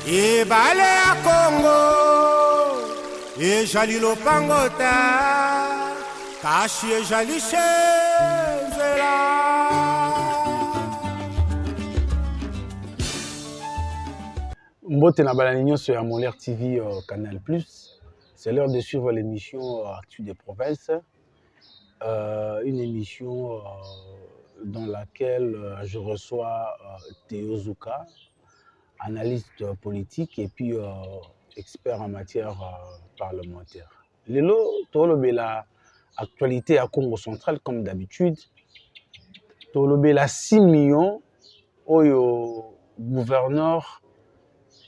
E bale ya Congo ejali lopangota kashi ejali shenzela. Mbote na balani sur Molaire TV Canal+. C'est l'heure de suivre l'émission Actu des provinces. Une émission dans laquelle je reçois Théo Zouka, analyste politique et puis expert en matière parlementaire. Lelo, Tolobela, actualité à Congo central comme d'habitude. Tolobela 6 millions au gouverneur,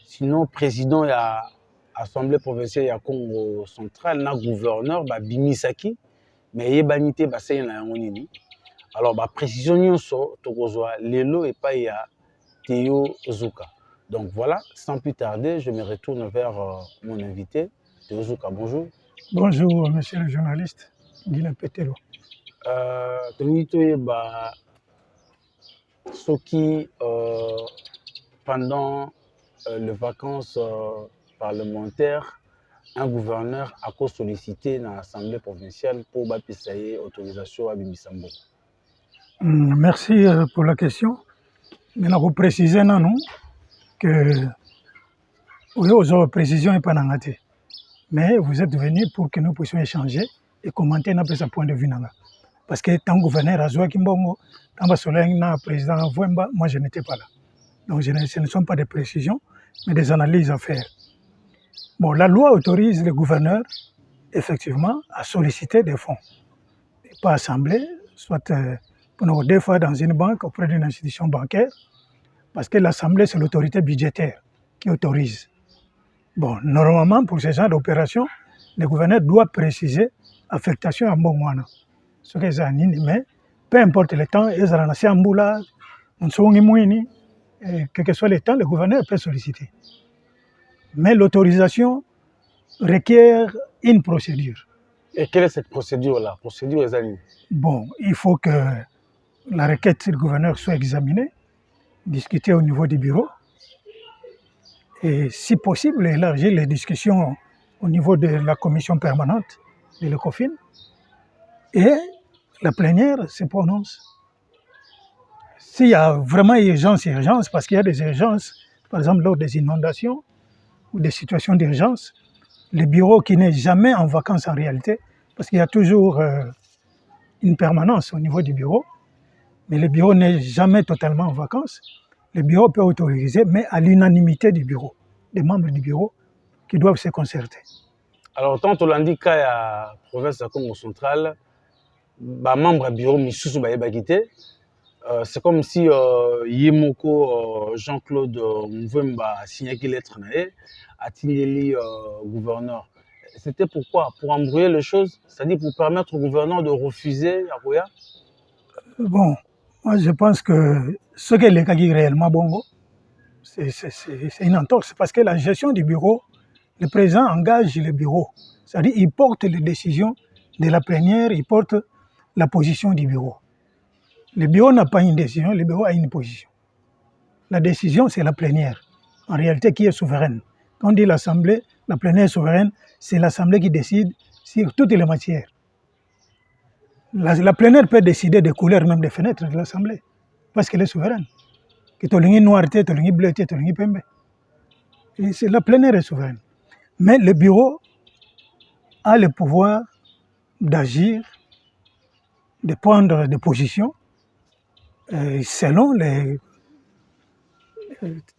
sinon président de l'Assemblée provinciale ya Congo central, na gouverneur Bimisaki, mais yebanité basé na ngonini. Alors précision nyonso tokozwa lelo et pas ya Théo Zouka. Donc voilà, sans plus tarder, je me retourne vers mon invité, Théo Zouka. Bonjour. Bonjour, monsieur le journaliste, Guilain Petelo. Pendant les vacances parlementaires, un gouverneur a sollicité dans l'Assemblée provinciale pour payer autorisation à Bimisambo. Merci pour la question. Mais vous précisez non que aux précisions n'est pas nangaté. Mais vous êtes venu pour que nous puissions échanger et commenter notre point de vue nanga. Parce que tant gouverneur Azwa Kimbongo, tant Soleng, président Vouemba, moi je n'étais pas là. Donc ce ne sont pas des précisions, mais des analyses à faire. Bon, la loi autorise le gouverneur, effectivement, à solliciter des fonds. Et pas assemblée, soit pour nous des fois dans une banque, auprès d'une institution bancaire, parce que l'assemblée, c'est l'autorité budgétaire qui autorise. Bon, normalement, pour ce genre d'opération, le gouverneur doit préciser affectation à Mbongwana. Ce que c'est mais peu importe le temps, ils ont lancé un boulard, quel que soit le temps, le gouverneur peut solliciter. Mais l'autorisation requiert une procédure. Et quelle est cette procédure-là? Bon, il faut que la requête du gouverneur soit examinée, discutée au niveau du bureau, et si possible, élargir les discussions au niveau de la commission permanente de l'ECOFIN, et la plénière se prononce. S'il y a vraiment urgence, parce qu'il y a des urgences, par exemple lors des inondations ou des situations d'urgence, le bureau qui n'est jamais en vacances en réalité, parce qu'il y a toujours une permanence au niveau du bureau, mais le bureau n'est jamais totalement en vacances, le bureau peut autoriser, mais à l'unanimité du bureau, des membres du bureau qui doivent se concerter. Alors, tant on l'indique à la province de Congo central, les membres du bureau Missoussou Bayebakité, c'est comme si Yemoko Jean-Claude Mvemba a signé une lettre à Tingeli gouverneur. C'était pourquoi? Pour embrouiller les choses, c'est-à-dire pour permettre au gouverneur de refuser Akoya? Bon, moi je pense que ce qu'est le cas réellement bongo, c'est une entorse parce que la gestion du bureau, le président engage le bureau. C'est-à-dire il porte les décisions de la plénière, il porte la position du bureau. Le bureau n'a pas une décision, le bureau a une position. La décision, c'est la plénière, en réalité qui est souveraine. Quand on dit l'Assemblée, la plénière est souveraine, c'est l'Assemblée qui décide sur toutes les matières. La plénière peut décider des couleurs même des fenêtres de l'Assemblée, parce qu'elle est souveraine. Que tu as noir, tu as bleu, tu as pembe. La plénière est souveraine. Mais le bureau a le pouvoir d'agir, de prendre des positions, selon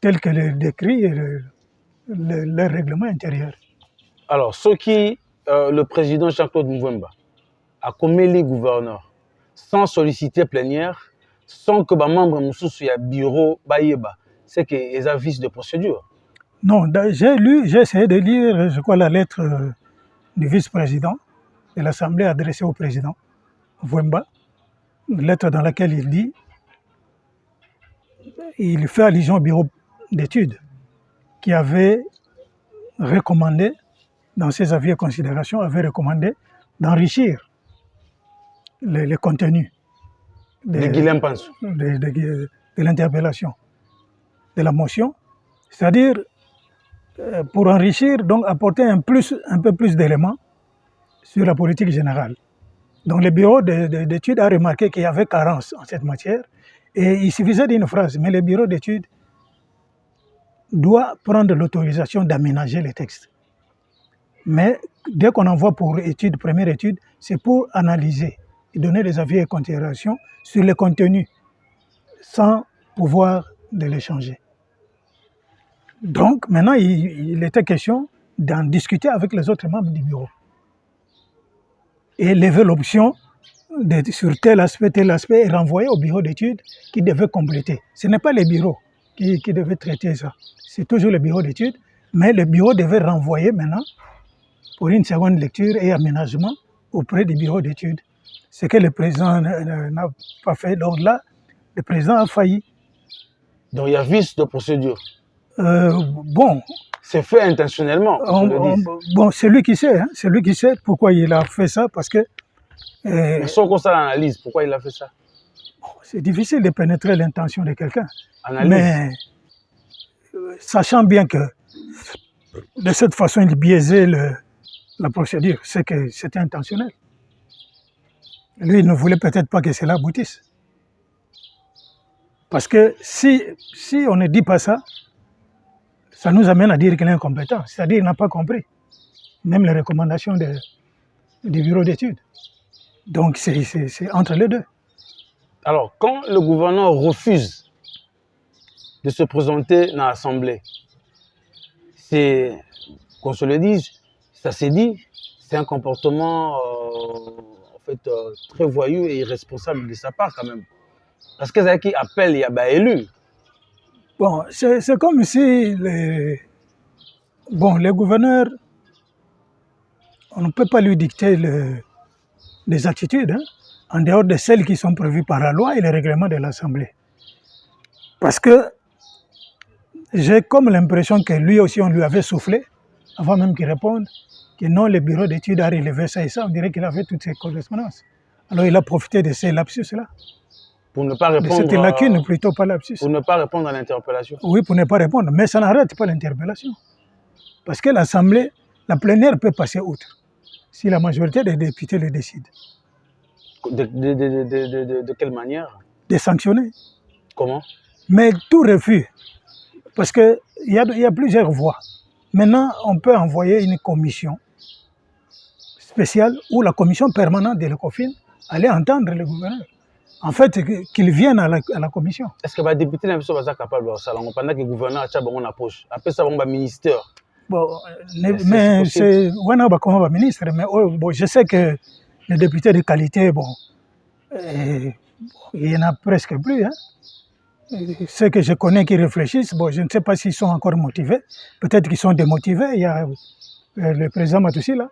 tel que le décrit le règlement intérieur. Alors, ce qui, le président Jean-Claude Mvemba a commis les gouverneurs sans solliciter plénière, sans que les membres du bureau Bayeba, c'est qu'ils ont vice de procédure. Non, j'ai essayé de lire, je crois, la lettre du vice-président de l'Assemblée adressée au président Mvemba, une lettre dans laquelle il dit, il fait allusion au bureau d'études qui avait recommandé, dans ses avis et considérations, avait recommandé d'enrichir les contenus de l'interpellation, de la motion, c'est-à-dire pour enrichir, donc apporter un peu plus d'éléments sur la politique générale. Donc le bureau d'études a remarqué qu'il y avait carence en cette matière et il suffisait d'une phrase, mais le bureau d'études doit prendre l'autorisation d'aménager les textes. Mais dès qu'on envoie pour étude, première étude, c'est pour analyser et donner des avis et considérations sur le contenu sans pouvoir de les changer. Donc maintenant, il était question d'en discuter avec les autres membres du bureau et lever l'option sur tel aspect et renvoyer au bureau d'études qui devait compléter. Ce n'est pas les bureaux qui devaient traiter ça, c'est toujours le bureau d'études, mais le bureau devait renvoyer maintenant pour une seconde lecture et aménagement auprès du bureau d'études. Ce que le président n'a pas fait. Donc là, le président a failli. Donc il y a vice de procédure. Bon. C'est fait intentionnellement. Bon, c'est lui qui sait. Hein, c'est lui qui sait pourquoi il a fait ça, parce que... Mais sans qu'on l'analyse, pourquoi il a fait ça? C'est difficile de pénétrer l'intention de quelqu'un. Analyse. Mais sachant bien que de cette façon, il biaisait la procédure, c'est que c'était intentionnel. Lui, il ne voulait peut-être pas que cela aboutisse. Parce que si on ne dit pas ça, ça nous amène à dire qu'il est incompétent, c'est-à-dire qu'il n'a pas compris, même les recommandations du bureau d'études. Donc c'est entre les deux. Alors, quand le gouverneur refuse de se présenter dans l'Assemblée, c'est, qu'on se le dise, ça s'est dit, c'est un comportement très voyou et irresponsable de sa part quand même. Parce que c'est qui appelle, il y a élu. Bon, c'est comme si les gouverneurs, on ne peut pas lui dicter des attitudes, hein, en dehors de celles qui sont prévues par la loi et les règlements de l'Assemblée. Parce que j'ai comme l'impression que lui aussi, on lui avait soufflé, avant même qu'il réponde, que non, le bureau d'études a relevé ça et ça, on dirait qu'il avait toutes ces correspondances. Alors il a profité de ces lapsus-là. Pour ne pas répondre. C'était lacune, plutôt pas lapsus. Pour ne pas répondre à l'interpellation. Oui, pour ne pas répondre. Mais ça n'arrête pas l'interpellation. Parce que l'Assemblée, la plénière peut passer outre, si la majorité des députés le décide. De quelle manière? De sanctionner. Comment? Mais tout refus. Parce qu'il y a plusieurs voies. Maintenant, on peut envoyer une commission spéciale ou la commission permanente de l'ECOFIN aller entendre le gouverneur. En fait, qu'ils viennent à la commission. Est-ce que les députés ne sont pas capables de faire ça pendant que le gouverneur a un poche? Après ça, on va ministère. Bon, mais c'est un ministre. Mais bon, je sais que les députés de qualité, il y en a presque plus. Hein. Ceux que je connais qui réfléchissent, je ne sais pas s'ils sont encore motivés. Peut-être qu'ils sont démotivés. Il y a le président Matoussi, là,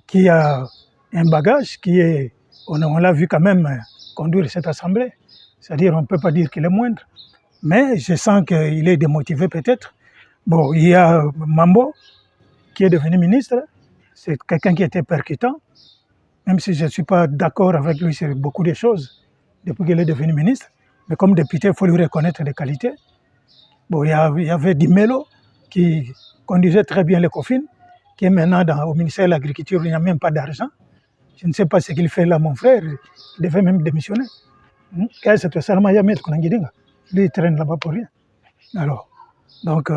qui a un bagage qui est... On l'a vu quand même conduire cette assemblée. C'est-à-dire, on ne peut pas dire qu'il est moindre. Mais je sens qu'il est démotivé peut-être. Bon, il y a Mambo, qui est devenu ministre. C'est quelqu'un qui était percutant. Même si je ne suis pas d'accord avec lui sur beaucoup de choses depuis qu'il est devenu ministre. Mais comme député, il faut lui reconnaître des qualités. Bon, il y avait Dimelo, qui conduisait très bien l'ECOFIN, qui est maintenant au ministère de l'Agriculture, il n'y a même pas d'argent. Je ne sais pas ce qu'il fait là, mon frère. Il devait même démissionner. Lui, il traîne là-bas pour rien. Alors, donc,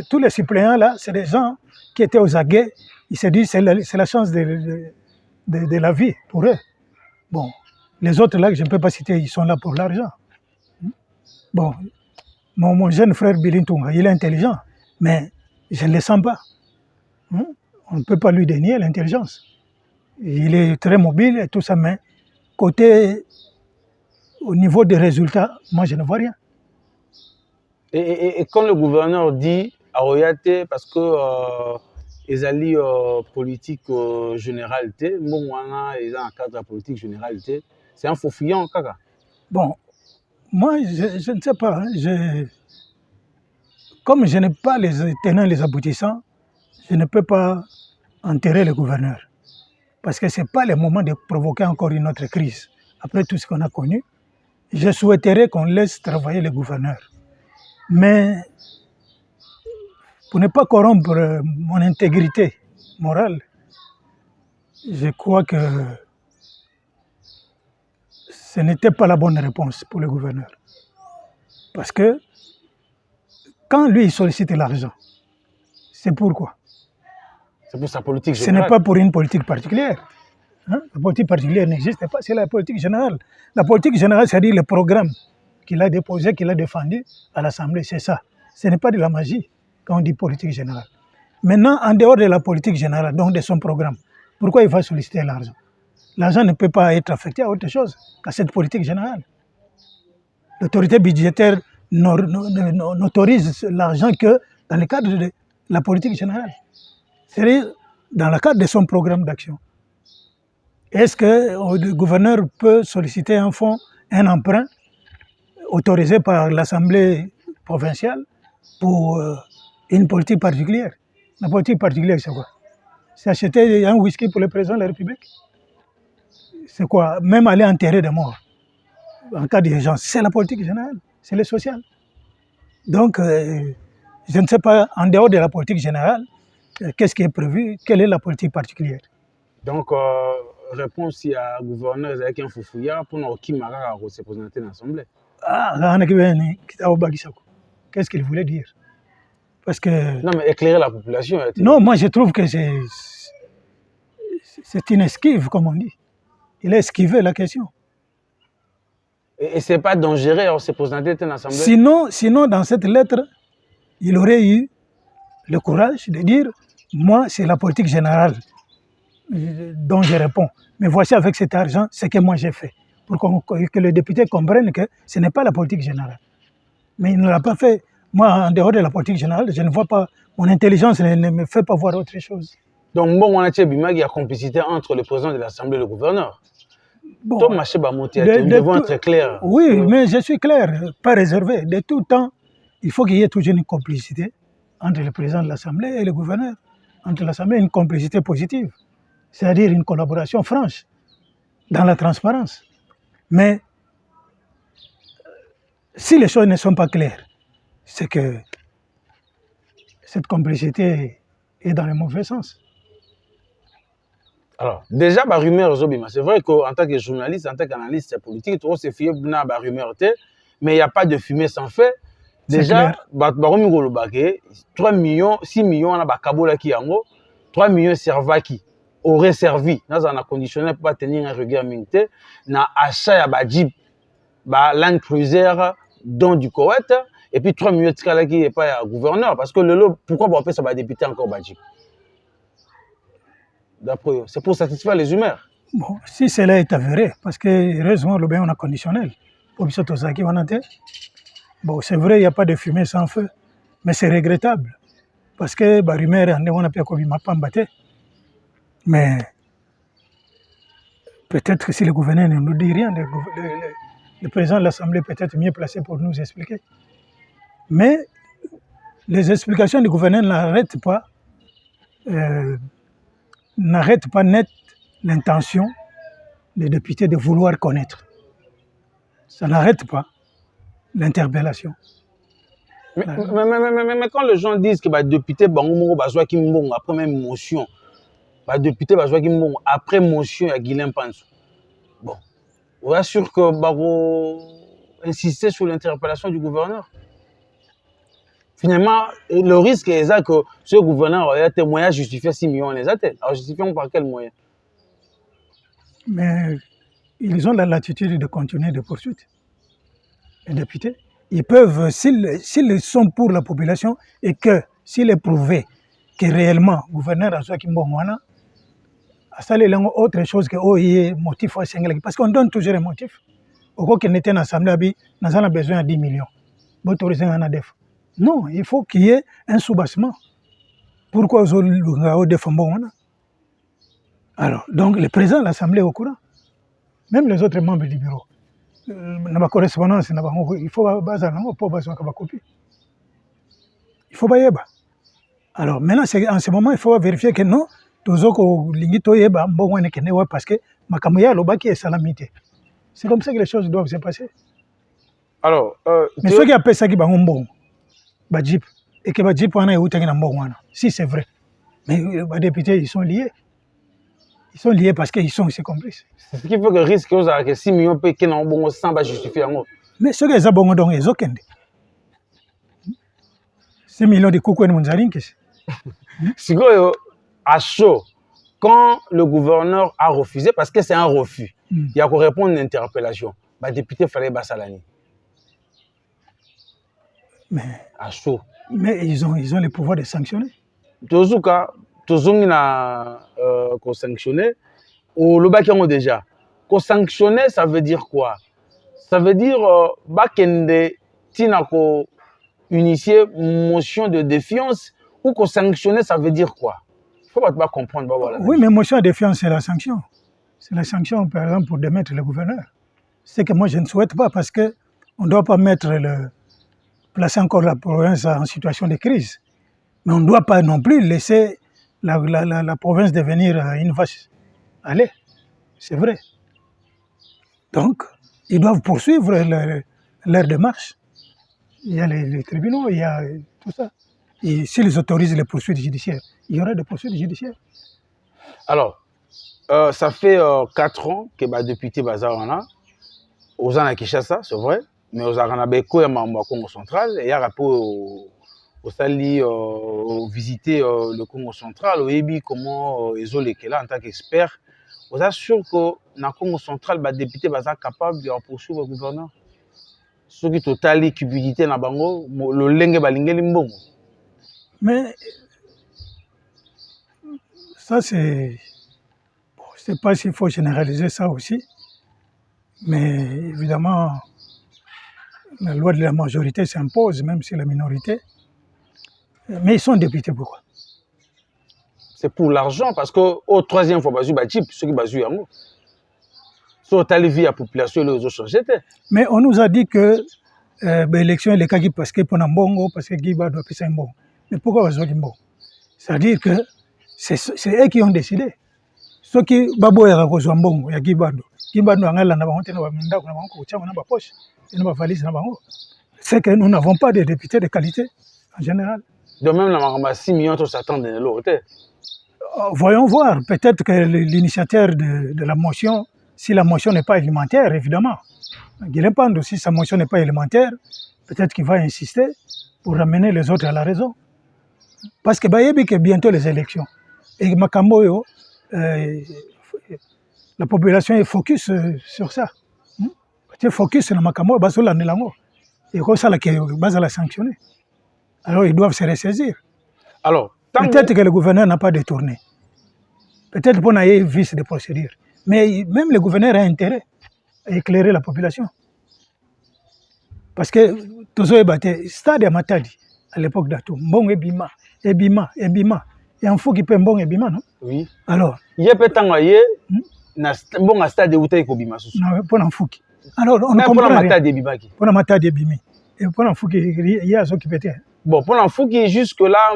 tous les suppléants là, c'est des gens qui étaient aux aguets. Ils se disent c'est la chance de la vie pour eux. Bon, les autres là que je ne peux pas citer, ils sont là pour l'argent. Bon, mon jeune frère Bilintunga, il est intelligent, mais je ne le sens pas. On ne peut pas lui dénier l'intelligence. Il est très mobile et tout ça, mais au niveau des résultats, moi je ne vois rien. Et quand le gouverneur dit à Oyate, parce que les alliés politique généralité, moi ils ont un cadre politique généralité, c'est un faux fuyant, kaka. Bon, moi je ne sais pas. Comme je n'ai pas les tenants et les aboutissants, je ne peux pas enterrer le gouverneur. Parce que ce n'est pas le moment de provoquer encore une autre crise. Après tout ce qu'on a connu, je souhaiterais qu'on laisse travailler le gouverneur. Mais pour ne pas corrompre mon intégrité morale, je crois que ce n'était pas la bonne réponse pour le gouverneur. Parce que quand lui il sollicite l'argent, c'est pourquoi? C'est pour sa politique Ce générale. n'est pas pour une politique particulière. Hein? La politique particulière n'existe pas, c'est la politique générale. La politique générale, c'est-à-dire le programme qu'il a déposé, qu'il a défendu à l'Assemblée, c'est ça. Ce n'est pas de la magie quand on dit politique générale. Maintenant, en dehors de la politique générale, donc de son programme, pourquoi il va solliciter l'argent? L'argent ne peut pas être affecté à autre chose qu'à cette politique générale. L'autorité budgétaire n'autorise l'argent que dans le cadre de la politique générale, c'est-à-dire dans le cadre de son programme d'action. Est-ce que le gouverneur peut solliciter un fonds, un emprunt autorisé par l'Assemblée provinciale pour une politique particulière? La politique particulière, c'est quoi? C'est acheter un whisky pour le président de la République? C'est quoi? Même aller enterrer des morts en cas d'urgence, c'est la politique générale, c'est le social. Donc, je ne sais pas, en dehors de la politique générale, qu'est-ce qui est prévu? Quelle est la politique particulière? Donc, réponse à gouverneur avec un foufouillard pour nous qui m'a représenté dans l'Assemblée. Ah, qu'est-ce qu'il voulait dire? Parce que... Non, mais éclairer la population. Non, moi je trouve que c'est une esquive, comme on dit. Il a esquivé la question. Et ce n'est pas dangereux de se présenter dans l'Assemblée? Sinon, dans cette lettre, il aurait eu le courage de dire « Moi, c'est la politique générale dont je réponds. Mais voici avec cet argent ce que moi j'ai fait. » Pour que les députés comprennent que ce n'est pas la politique générale. Mais il ne l'a pas fait. Moi, en dehors de la politique générale, je ne vois pas, mon intelligence ne me fait pas voir autre chose. Donc, bon, on a dit qu'il y a complicité entre le président de l'Assemblée et le gouverneur. Bon, nous devons être clairs. Oui, mais je suis clair, pas réservé. De tout temps, il faut qu'il y ait toujours une complicité entre le président de l'Assemblée et le gouverneur. Entre l'Assemblée, une complicité positive, c'est-à-dire une collaboration franche, dans la transparence. Mais si les choses ne sont pas claires, c'est que cette complicité est dans le mauvais sens. Alors, déjà, la rumeur, c'est vrai qu'en tant que journaliste, en tant qu'analyste politique, on se fie à la rumeur, mais il n'y a pas de fumée sans feu. Déjà, 3 millions, 6 millions, on a 3 millions servaki aurait servi dans un conditionnel pour tenir un regard militaire dans l'achat de Jeep, Land Cruiser, don du Koweït, et puis 3 millions de Tkala qui n'est pas gouverneur. Parce que pourquoi on peut ça va député encore Jeep? C'est pour satisfaire les humeurs. Bon, si cela est avéré, parce que heureusement, le bien on a conditionnel. Bon, c'est vrai, il n'y a pas de fumée sans feu, mais c'est regrettable. Parce que la rumeur, on a pu combattre. Mais peut-être que si le gouverneur ne nous dit rien, le président de l'Assemblée peut être mieux placé pour nous expliquer. Mais les explications du gouverneur n'arrêtent pas net l'intention des députés de vouloir connaître. Ça n'arrête pas l'interpellation. Mais quand les gens disent que les députés après même motion, les députés après motion à Guilain Pansou, bon, on est sûr que insister sur l'interpellation du gouverneur. Finalement, le risque est que ce gouverneur ait des moyens justifiés 6 millions les atteints. Alors, justifions par quels moyens? Mais ils ont la latitude de continuer de poursuite. Les députés, ils peuvent, s'ils sont pour la population et que s'il est prouvé que réellement le gouverneur a soit Kimbongwana, ça c'est autre chose que motif parce qu'on donne toujours un motif. Au cas qu'il était dans l'Assemblée, nous avons besoin de 10 millions. Non, il faut qu'il y ait un soubassement. Pourquoi vous avez Alors, donc le président de l'Assemblée est au courant. Même les autres membres du bureau. Dans ma correspondance, il faut copie. Il faut pas. Alors maintenant, en ce moment, il faut vérifier que non, parce que c'est comme ça que les choses doivent se passer. Alors, mais ceux qui appellent ça qui Jeep, et que les députés, si c'est vrai. Mais les députés, ils sont liés. Ils sont liés parce qu'ils sont ses complices. C'est ce qui fait que le risque que 6 millions de gens sans justifier. Mais ce que bon donc ils ont 6 millions de coucou C'est à chaud, quand le gouverneur a refusé, parce que c'est un refus, il y a qu'on répondre à une interpellation. Les députés fallait Bassalani. Mais à chaud. Mais ils ont le pouvoir de sanctionner. Tozuka, Tozongina sanctionner, ou le bac déjà. Qu'on sanctionner, ça veut dire quoi? Ça veut dire bakende tinako initier motion de défiance ou qu'on sanctionner, ça veut dire quoi? Il faut pas comprendre. Bah, voilà. Oui, mais motion de défiance, c'est la sanction. C'est la sanction, par exemple, pour démettre le gouverneur. C'est que moi, je ne souhaite pas parce qu'on ne doit pas placer encore la province en situation de crise. Mais on ne doit pas non plus laisser la province devenir une vache. Allez, c'est vrai. Donc, ils doivent poursuivre leur démarche. Il y a les tribunaux, il y a tout ça. Et s'ils autorisent les poursuites judiciaires, il y aura des poursuites judiciaires. Alors, ça fait 4 ans que les députés Bazarana, aux ans à Kinshasa, c'est vrai, mais aux Aranabeko et au Congo central, et il y a rapport au Sali visiter le Congo central, au Ebi, comment ils ont les là en tant qu'experts. Vous êtes sûr que dans le Congo central, les députés sont capables de poursuivre le gouverneur? Ceux qui ont totali cupidité dans Bango, le lenge balingé limbongo. Mais ça, c'est. Bon, je ne sais pas s'il faut généraliser ça aussi, mais évidemment, la loi de la majorité s'impose, même si la minorité. Mais ils sont députés, pourquoi? C'est pour l'argent, parce qu'au troisième fois, ceux qui basent Yango. Sur la vie à la population, les autres changent. Mais on nous a dit que l'élection est le parce que pour Nambongo, parce que Guiba doit passer un bon. Mais pourquoi ils ont dit bon? C'est-à-dire que c'est eux qui ont décidé. Ceux qui babo ya kozwa mbongo ya Gibado. Gibado angala na bango tena ba ndako na bango ko na ba poche, na ba valise na bango. C'est que nous n'avons pas de députés de qualité en général. De même la 6 millions de s'attendent de l'autre. Voyons voir, peut-être que l'initiateur de la motion, si la motion n'est pas élémentaire, évidemment. Guilhem Pando, si sa motion n'est pas élémentaire, peut-être qu'il va insister pour ramener les autres à la raison. Parce que bientôt les élections. Et Makamboyo, la population est focus sur ça. Tu es focus sur le Makamboyo, Basola Nelango. Et comme ça, base à la sanctionner. Alors ils doivent se ressaisir. Alors, peut-être que le gouverneur n'a pas détourné. Peut-être qu'on a eu vice de procédure. Mais même le gouverneur a intérêt à éclairer la population. Parce que Tozo Ebate, stade à Matadi, à l'époque d'Atou, Mbong Ebima. Et un fou qui peut Mbong Ebima, non? Oui. Alors. Il y a peut-être un stade où tu es Ebima. Non, pour un fou. Alors, on comprend. Pour un Matadi Ebima. Pour un Matadi Ebimi. Et pour un fou qui il y a ce qui peut être. Bon, pour un fou qui jusque-là,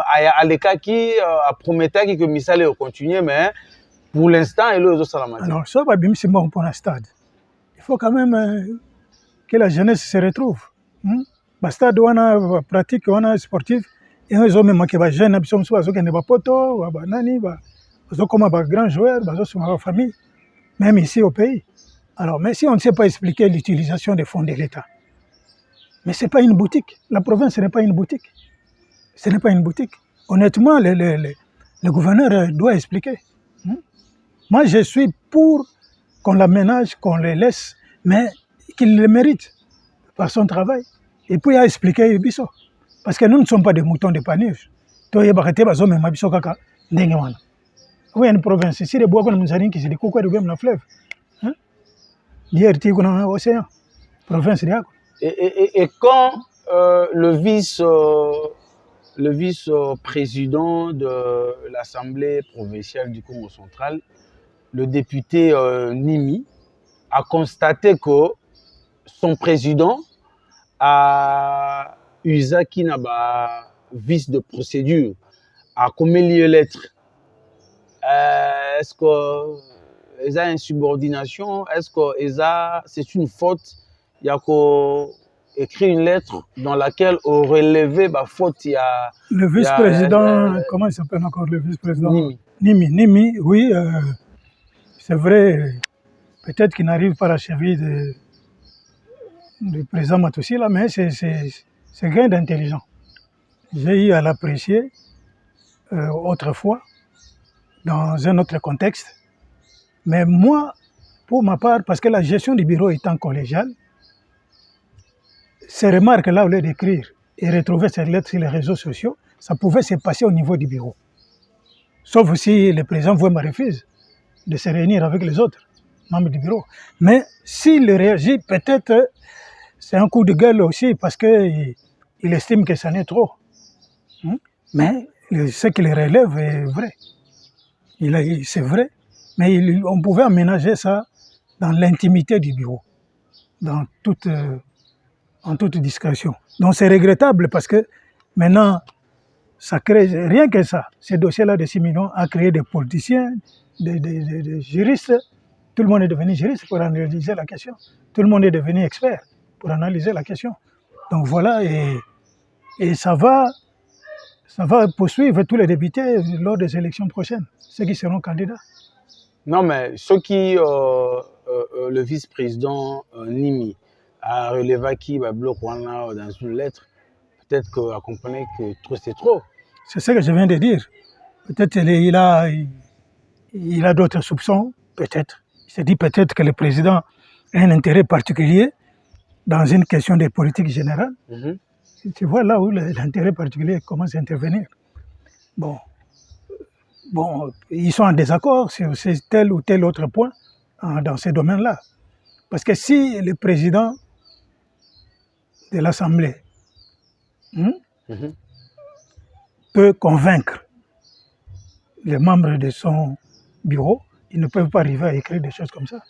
à l'écart qui a promis que Missal est continuer, mais pour l'instant, il est aux Salamati. Alors, ça va bien, c'est bon pour un stade. Il faut quand même que la jeunesse se retrouve. Le stade, on a pratique, on a sportif, et ils ont même que les jeunes, ils sont soit des potos, des grands joueurs, des familles, même ici au pays. Alors, mais si on ne sait pas expliquer l'utilisation des fonds de l'État, mais ce n'est pas une boutique. La province, ce n'est pas une boutique. Ce n'est pas une boutique. Honnêtement, le gouverneur doit expliquer. Moi, je suis pour qu'on l'aménage, qu'on le laisse, mais qu'il le mérite par son travail. Et puis, il a expliqué Ibiso. Parce que nous ne sommes pas des moutons de Panurge. Oui, il y a une province ici, les bois qui se découpent dans le fleuve. Hier, il y a un océan. Province de Yako. Et quand le vice-président de l'Assemblée provinciale du Congo central, le député Nimi, a constaté que son président a usé Kinaba vice de procédure, a commis lieu lettre. Est-ce que il y a une subordination? Est-ce que c'est une faute? Il y a écrit une lettre dans laquelle on relevait ma faute. Il y a le vice-président, comment il s'appelle encore le vice-président? Nimi. Nimi, oui, c'est vrai, peut-être qu'il n'arrive pas à la cheville du président Matoussi, là, mais c'est quelqu'un d'intelligent. J'ai eu à l'apprécier autrefois, dans un autre contexte. Mais moi, pour ma part, parce que la gestion du bureau étant collégiale, ces remarques-là, au lieu d'écrire et retrouver cette lettre sur les réseaux sociaux, ça pouvait se passer au niveau du bureau. Sauf si le président me refuse de se réunir avec les autres membres du bureau. Mais s'il réagit, peut-être c'est un coup de gueule aussi parce qu'il estime que ça n'est trop. Mais ce qu'il relève est vrai. C'est vrai, mais on pouvait aménager ça dans l'intimité du bureau, en toute discrétion. Donc c'est regrettable parce que maintenant, ça crée, rien que ça, ces dossiers-là de 6 millions a créé des politiciens, des juristes. Tout le monde est devenu juriste pour analyser la question. Tout le monde est devenu expert pour analyser la question. Donc voilà, et ça va poursuivre tous les députés lors des élections prochaines, ceux qui seront candidats. Non, mais ce qui, le vice-président Nimi a relevé qui va bloquer dans une lettre, peut-être qu'à comprendre que trop c'est trop. C'est ce que je viens de dire. Peut-être il a d'autres soupçons, peut-être. Il s'est dit peut-être que le président a un intérêt particulier dans une question de politique générale. Tu vois là où l'intérêt particulier commence à intervenir. Bon, ils sont en désaccord sur tel ou tel autre point dans ces domaines-là. Parce que si le président de l'Assemblée peut convaincre les membres de son bureau, ils ne peuvent pas arriver à écrire des choses comme ça.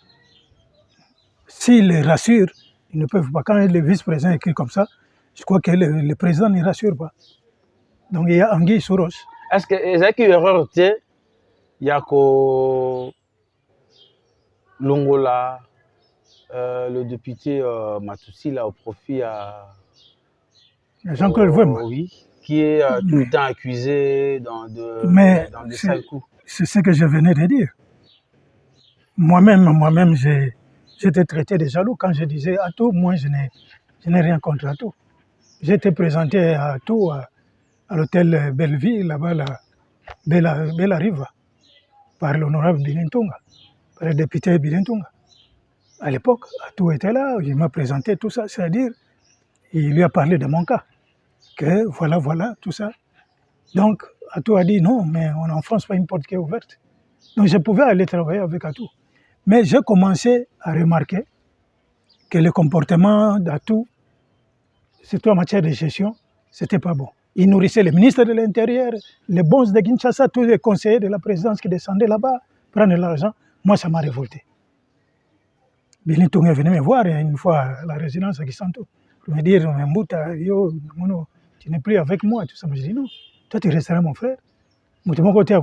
S'il les rassure, ils ne peuvent pas. Quand le vice-président écrit comme ça, je crois que le président ne rassure pas. Donc il y a anguille sous roche. Est-ce que c'est une erreur? Il y a que Longola, le député Matoussi, là, au profit à Jean-Claude Wemba. Oui, qui est tout le temps accusé dans des sales coups. C'est ce que je venais de dire. Moi-même, j'étais traité de jaloux quand je disais Atou, moi je n'ai rien contre Atou. J'étais présenté à Atou, à l'hôtel Belleville, là-bas, Bella Riva, par l'honorable Bilintunga, par le député Bilintunga. À l'époque, Atou était là, il m'a présenté tout ça, c'est-à-dire, il lui a parlé de mon cas, que voilà, tout ça. Donc, Atou a dit non, mais on n'enfonce pas une porte qui est ouverte. Donc, je pouvais aller travailler avec Atou. Mais j'ai commencé à remarquer que le comportement d'Atou, surtout en matière de gestion, c'était pas bon. Il nourrissait le ministre de l'Intérieur, les bons de Kinshasa, tous les conseillers de la présidence qui descendaient là-bas, prendre l'argent. Moi, ça m'a révolté. Billy Tung est venu me voir une fois à la résidence à Kisanto pour me dire Mbouta, yo, tu n'es plus avec moi. Tout ça. Moi, je dis non, toi, tu resteras mon frère. Moi, de mon côté,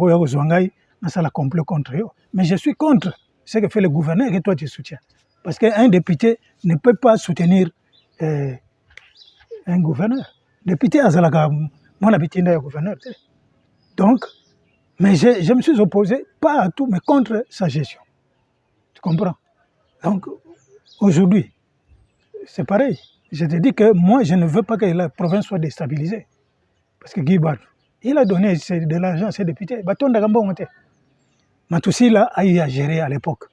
ça la complot contre eux. Mais je suis contre ce que fait le gouverneur et toi, tu soutiens. Parce qu'un député ne peut pas soutenir un gouverneur. Député Azalaka, mon habitude est gouverneur. Donc, mais je me suis opposé, pas à tout, mais contre sa gestion. Tu comprends? Donc, aujourd'hui, c'est pareil. Je te dis que moi, je ne veux pas que la province soit déstabilisée. Parce que Guy Bard, il a donné de l'argent à ses députés. Matoussi là, a eu à gérer à l'époque.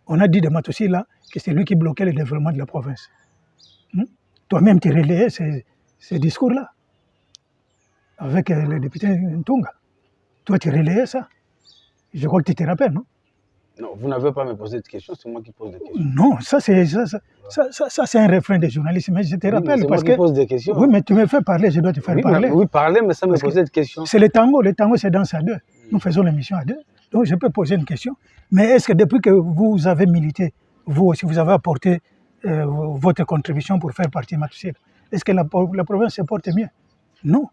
On a dit de Matoussi là que c'est lui qui bloquait le développement de la province. Toi-même, tu relayais ces discours-là avec le député Ntunga. Toi, tu relayais ça. Je crois que tu te rappelles, non? Non, vous n'avez pas me posé de questions, c'est moi qui pose des questions. Non, ça c'est un refrain de journaliste, mais je te rappelle parce que... pose des questions. Oui, mais tu me fais parler, je dois te faire parler. Oui, parler, mais ça me posait de questions. C'est le tango c'est danse à deux. Nous faisons l'émission à deux, donc je peux poser une question. Mais est-ce que depuis que vous avez milité, vous aussi, vous avez apporté votre contribution pour faire partie de Matoussi, est-ce que la province se porte mieux? Non.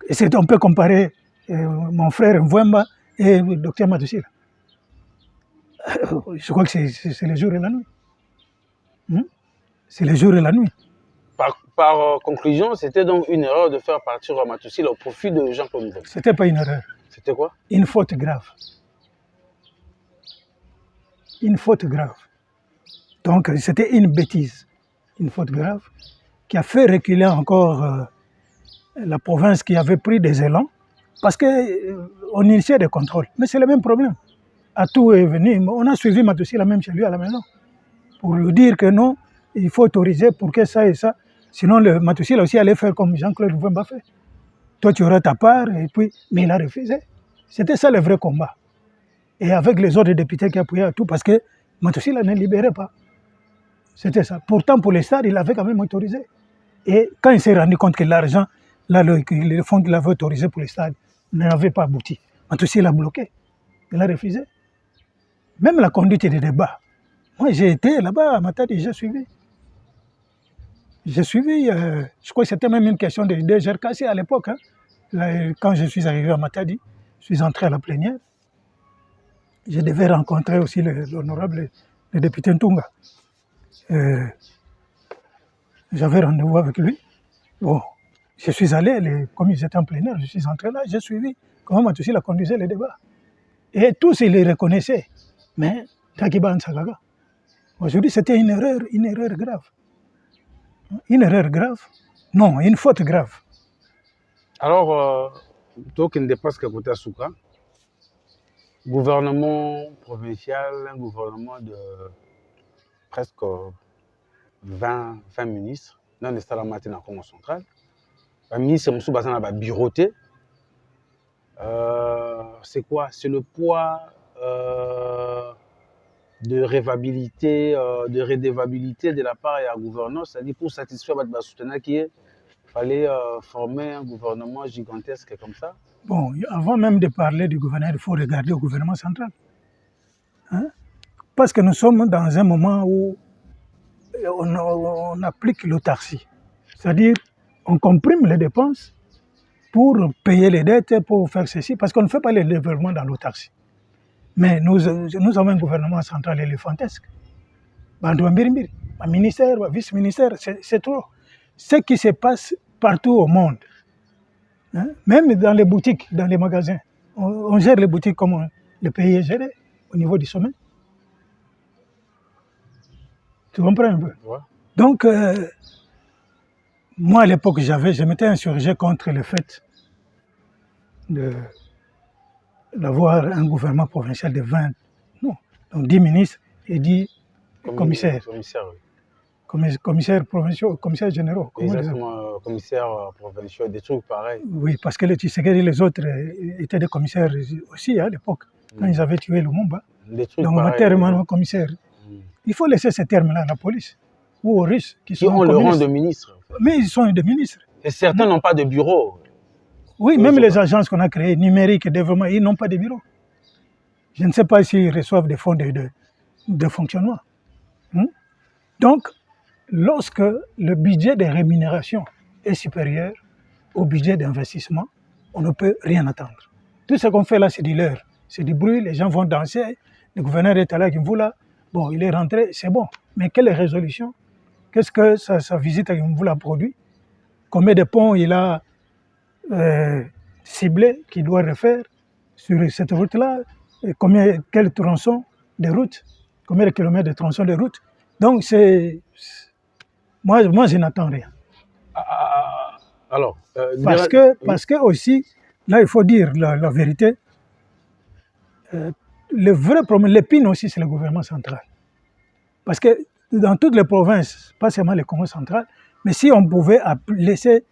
Et on peut comparer mon frère Mwemba et le docteur Matoussi. Je crois que c'est le jour et la nuit. C'est le jour et la nuit. par conclusion, c'était donc une erreur de faire partir Matoussil au profit de Jean-Claude Mouveine. Ce n'était pas une erreur. C'était quoi? Une faute grave. Une faute grave. Donc, c'était une bêtise, une faute grave, qui a fait reculer encore la province qui avait pris des élans, parce qu'on initiait des contrôles. Mais c'est le même problème. Atou est venu, on a suivi Matoussil même chez lui à la maison, pour lui dire que non, il faut autoriser pour que ça et ça. Sinon, le Matoussil aussi allait faire comme Jean-Claude Mouveine fait. Toi, tu auras ta part, et puis, mais il a refusé. C'était ça le vrai combat. Et avec les autres députés qui appuyaient à tout, parce que Matoussil ne libérait pas. C'était ça. Pourtant, pour les stades, il avait quand même autorisé. Et quand il s'est rendu compte que l'argent, là, le fonds qu'il avait autorisé pour les stades n'avait pas abouti, Matoussil a bloqué. Il a refusé. Même la conduite des débats. Moi, j'ai été là-bas à Matadi, j'ai suivi. J'ai suivi, je crois que c'était même une question de GRKC à l'époque. Hein. Là, quand je suis arrivé à Matadi, je suis entré à la plénière. Je devais rencontrer aussi l'honorable le député Ntunga. J'avais rendez-vous avec lui. Bon, je suis allé, comme ils étaient en plénière, je suis entré là, j'ai suivi comment Matoussil a conduit les débats. Et tous, ils les reconnaissaient. Mais, Takiba Nsagaga, aujourd'hui, c'était une erreur grave. Une erreur grave? Non, une faute grave. Alors, toi qui ne dépasse qu'à côté à Souka, gouvernement provincial, un gouvernement de presque 20 ministres, dans les stades matin en Congo central. Un ministre Moussou Bazana va bureauter. C'est quoi? C'est le poids de révabilité, de rédévabilité de la part de la gouvernance, c'est-à-dire pour satisfaire votre souteneur qui est, il fallait former un gouvernement gigantesque comme ça. Bon, avant même de parler du gouvernement, il faut regarder au gouvernement central. Hein? Parce que nous sommes dans un moment où on applique l'autarcie. C'est-à-dire, on comprime les dépenses pour payer les dettes, pour faire ceci, parce qu'on ne fait pas le développement dans l'autarcie. Mais nous avons un gouvernement central éléphantesque. Un ministère, un vice-ministère, c'est trop. Ce qui se passe partout au monde, hein, même dans les boutiques, dans les magasins, on gère les boutiques comme le pays est géré au niveau du sommet. Tu comprends un peu? Ouais. Donc, moi à l'époque, je m'étais insurgé contre le fait d'avoir un gouvernement provincial de 20, non, donc 10 ministres et 10 commissaires. Commissaires provinciaux, commissaires généraux. Exactement, commissaires provinciaux, des trucs pareils. Oui, parce que les Tshisekedi et les autres étaient des commissaires aussi à l'époque, quand ils avaient tué Lumumba. Donc, matériellement, commissaire. Il faut laisser ces termes-là à la police ou aux Russes qui ont le rang de ministre. Mais ils sont des ministres. Et certains n'ont pas de bureau. Oui, même les agences qu'on a créées, numériques et développement, ils n'ont pas de bureau. Je ne sais pas s'ils reçoivent des fonds de fonctionnement. Donc, lorsque le budget de rémunération est supérieur au budget d'investissement, on ne peut rien attendre. Tout ce qu'on fait là, c'est du leurre. C'est du bruit, les gens vont danser, le gouverneur est allé à Gimvula, bon, il est rentré, c'est bon. Mais quelle résolution? Qu'est-ce que sa visite à Gimvula a produit? Combien de ponts il a ciblé qu'il doit refaire sur cette route-là? Quel tronçon de route? Combien de kilomètres de tronçon de route? Donc, moi, je n'attends rien. Alors, parce que aussi, là, il faut dire la vérité. Le vrai problème, l'épine aussi, c'est le gouvernement central. Parce que dans toutes les provinces, pas seulement le Congo central, mais si on pouvait laisser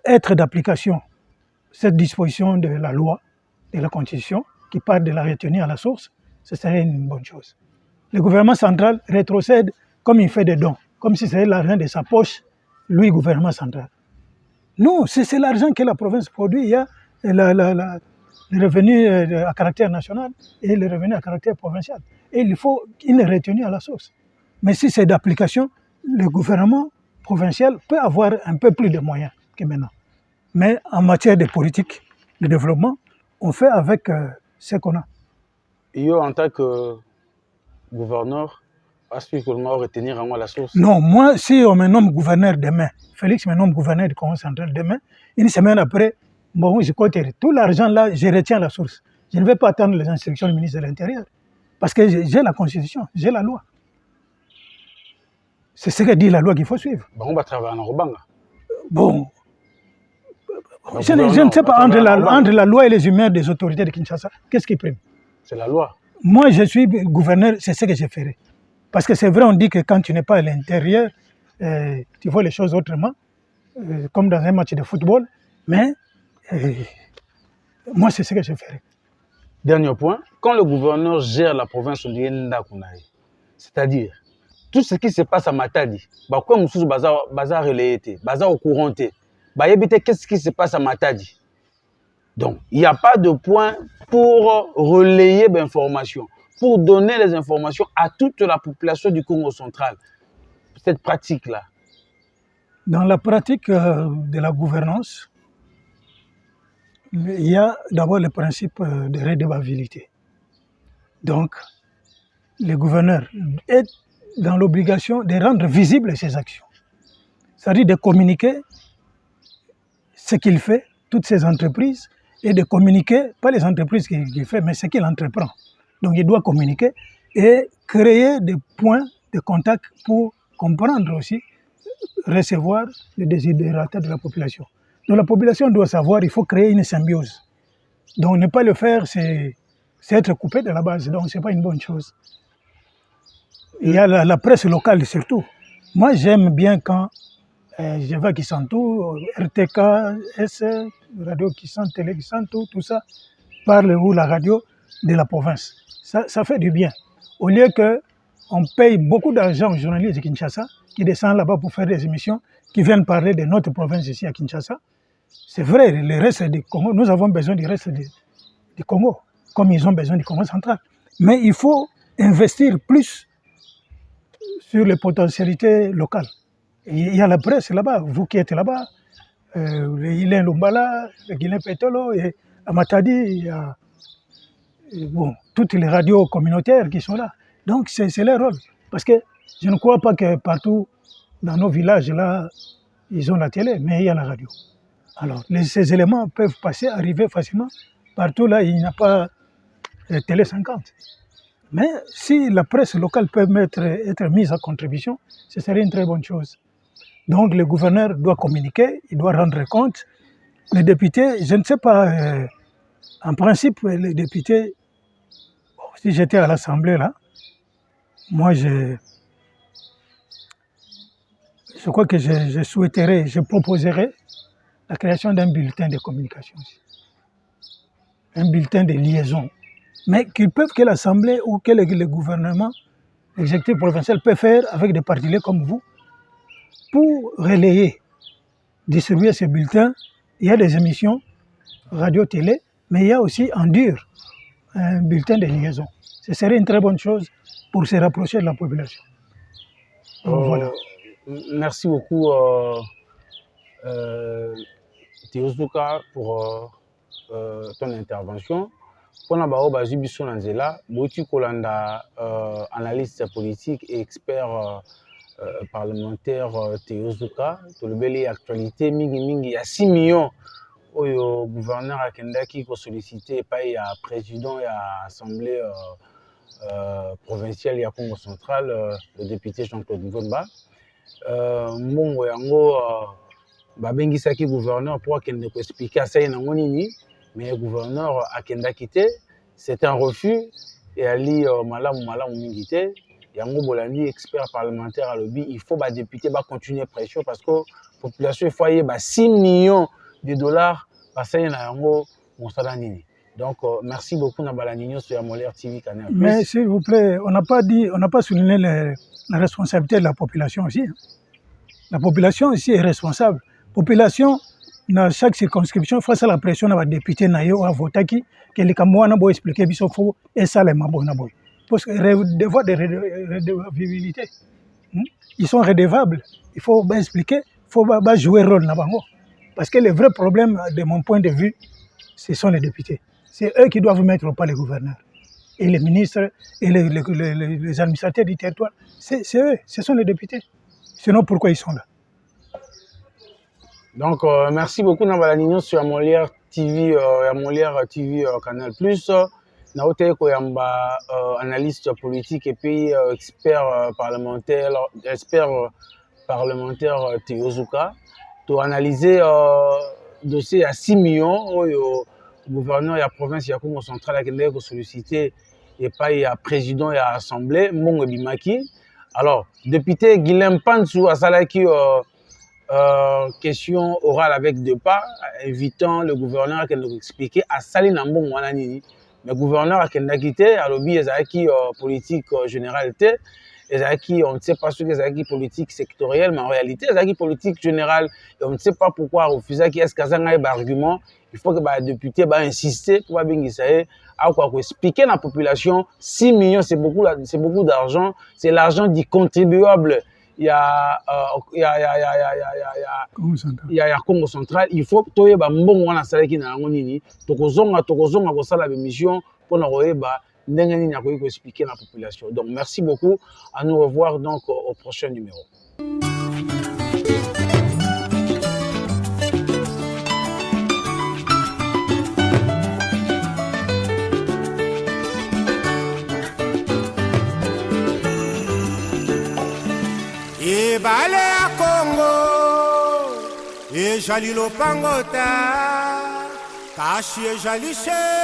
être d'application cette disposition de la loi, de la Constitution, qui part de la retenue à la source, ce serait une bonne chose. Le gouvernement central rétrocède comme il fait des dons, comme si c'était l'argent de sa poche, lui, gouvernement central. Non, c'est l'argent que la province produit. Il y a le revenu à caractère national et le revenu à caractère provincial. Et il faut une retenue à la source. Mais si c'est d'application, le gouvernement provincial peut avoir un peu plus de moyens que maintenant. Mais en matière de politique, de développement, on fait avec ce qu'on a. Et en tant que gouverneur, Parce que on va retenir à moi la source. Non, moi, si on me nomme gouverneur demain, Félix me nomme gouverneur du Congo central demain, une semaine après, bon, je compte tout l'argent là, je retiens la source. Je ne vais pas attendre les instructions du ministre de l'Intérieur. Parce que j'ai la Constitution, j'ai la loi. C'est ce que dit la loi qu'il faut suivre. Bon, on va travailler en Robanga. Bon, je ne sais pas, entre la loi et les humeurs des autorités de Kinshasa, qu'est-ce qui prime? C'est la loi. Moi, je suis gouverneur, c'est ce que je ferai. Parce que c'est vrai, on dit que quand tu n'es pas à l'intérieur, tu vois les choses autrement, comme dans un match de football, mais moi, c'est ce que je ferai. Dernier point, quand le gouverneur gère la province, on dit c'est-à-dire, tout ce qui se passe à Matadi, comme nous bazar relayé, bazar au courant, qu'est-ce qui se passe à Matadi? Donc, il n'y a pas de point pour relayer l'information, pour donner les informations à toute la population du Congo central. Cette pratique-là. Dans la pratique de la gouvernance, il y a d'abord le principe de redevabilité. Donc, le gouverneur est dans l'obligation de rendre visibles ses actions. C'est-à-dire de communiquer ce qu'il fait, toutes ses entreprises, et de communiquer, pas les entreprises qu'il fait, mais ce qu'il entreprend. Donc il doit communiquer et créer des points de contact pour comprendre aussi, recevoir les desiderata de la population. Donc la population doit savoir, il faut créer une symbiose. Donc ne pas le faire, c'est être coupé de la base, donc ce n'est pas une bonne chose. Il y a la presse locale surtout. Moi j'aime bien quand je vais à Kisantou, RTK, S, Radio Kisantou, Télé Kisantou, tout ça, parle ou la radio de la province. Ça fait du bien. Au lieu qu'on paye beaucoup d'argent aux journalistes de Kinshasa, qui descendent là-bas pour faire des émissions, qui viennent parler de notre province ici à Kinshasa. C'est vrai, le reste du Congo, nous avons besoin du reste du Congo, comme ils ont besoin du Congo central. Mais il faut investir plus sur les potentialités locales. Il y a la presse là-bas, vous qui êtes là-bas, le Guilain Lumbala, le Guilain Pétolo, et à Matadi, il y a toutes les radios communautaires qui sont là. Donc c'est leur rôle. Parce que je ne crois pas que partout dans nos villages, là, ils ont la télé, mais il y a la radio. Alors ces éléments peuvent arriver facilement. Partout là, il n'y a pas de télé 50. Mais si la presse locale peut être mise à contribution, ce serait une très bonne chose. Donc le gouverneur doit communiquer, il doit rendre compte. Les députés, je ne sais pas, en principe, les députés, si j'étais à l'Assemblée là, moi je crois que je souhaiterais, je proposerais la création d'un bulletin de communication, un bulletin de liaison, mais que l'Assemblée ou que le gouvernement, l'exécutif provincial peut faire avec des partenaires comme vous, pour relayer, distribuer ces bulletins. Il y a des émissions, radio-télé, mais il y a aussi en dur, un bulletin de liaison. Ce serait une très bonne chose pour se rapprocher de la population. Donc, voilà. Merci beaucoup, Théozuka, pour ton intervention. Pour la analyste politique et expert parlementaire Théozuka, tu le actualité mingi il y a 6 millions au gouverneur Akendaki qui sollicité par le président et l'assemblée provinciale du Congo central, le député Jean-Claude Ngomba. Mbongo yango babengisaki gouverneur pour akende ko expliquer ça na ngonini, mais le gouverneur Akendaki te, c'est un refus et ali malamu mingi te. Yango Bolandi, expert parlementaire à lobby, il faut que les députés continuer pression parce que la population foyer 6 millions de dollars parce donc merci beaucoup Nabala Nino sur Molaire TV Canal. Mais s'il vous plaît, on n'a pas souligné la responsabilité de la population aussi. La population aussi est responsable. La population, dans chaque circonscription, face à la pression de député Nayo à Votaki, que les Camerounais vont expliquer qu'il faut et ça les Mabonaboy. Parce que devoir de redevabilité. Ils sont redevables. Il faut expliquer, il faut jouer rôle. Parce que le vrai problème, de mon point de vue, ce sont les députés. C'est eux qui doivent mettre au pas les gouverneurs. et les ministres et les administrateurs du territoire. C'est eux, ce sont les députés. Sinon, pourquoi ils sont là? Donc, merci beaucoup Nabala Nino sur Molière TV, Canal+. Naote Koyamba, analyste politique et puis expert parlementaire Théozuka, pour analyser dossier à 6 millions le gouverneur de la province de Congo central a sollicité et pas il y a président et assemblée Mongo Bimaki. Alors, député Guilhem Pansou a salaki question orale avec Depa, invitant le gouverneur à nous expliquer à Saline Ambon Wananini. Le gouverneur a quitté, à l'objet des politique générale, on ne sait pas ce que c'est politique sectorielle, mais en réalité, c'est politique générale, et on ne sait pas pourquoi refuser qui est-ce qu'il y a un argument. Il faut que le député insister pour expliquer à la population 6 millions, c'est beaucoup d'argent, c'est l'argent du contribuable. Il y a Congo central, il faut que les bon wana salaki na ngonini tokozonga ko sala mission pour na roeba ndenge na ko expliquer la population. Donc merci beaucoup, à nous revoir donc au prochain numéro. Ebale ya Congo ejali lopangota kashi ejali she